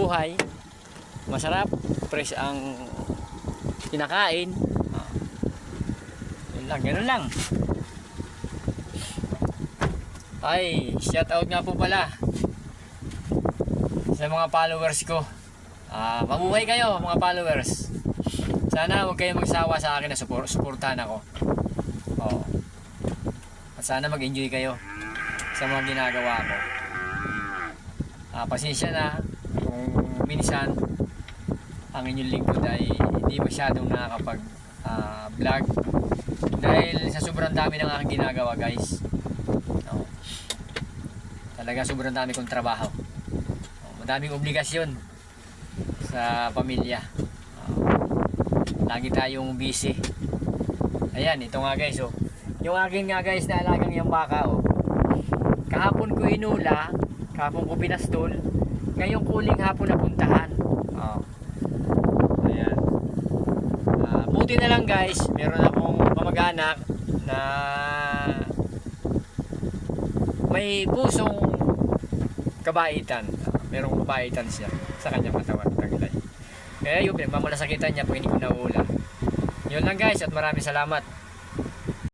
buhay. Masarap, fresh ang kinakain. Yun lang, ganun lang. Ay, shout out nga po pala sa mga followers ko. Mabuhay kayo mga followers. Sana huwag kayong magsawa sa akin na suportahan ako. At sana mag-enjoy kayo sa mga ginagawa ko. Pasensya na kung minsan ang inyong lingkod ay hindi masyadong nakakapag vlog dahil sa sobrang dami ng aking ginagawa, guys. Talaga sobrang dami kong trabaho. Madaming obligasyon sa pamilya. Lagi tayong busy. Ayan, ito nga guys, yung akin nga guys na alagang yung baka, kahapon ko inula, kahapon ko pinastol, ngayong kuling hapon napuntahan. Ayan. Buti na lang guys, meron akong kamag-anak na may pusong kabaitan. Merong kabaitan siya sa kanyang katawan. Kaya yung pinagmamalasakitan niya pag hindi ko naula. Yun lang guys, at maraming salamat.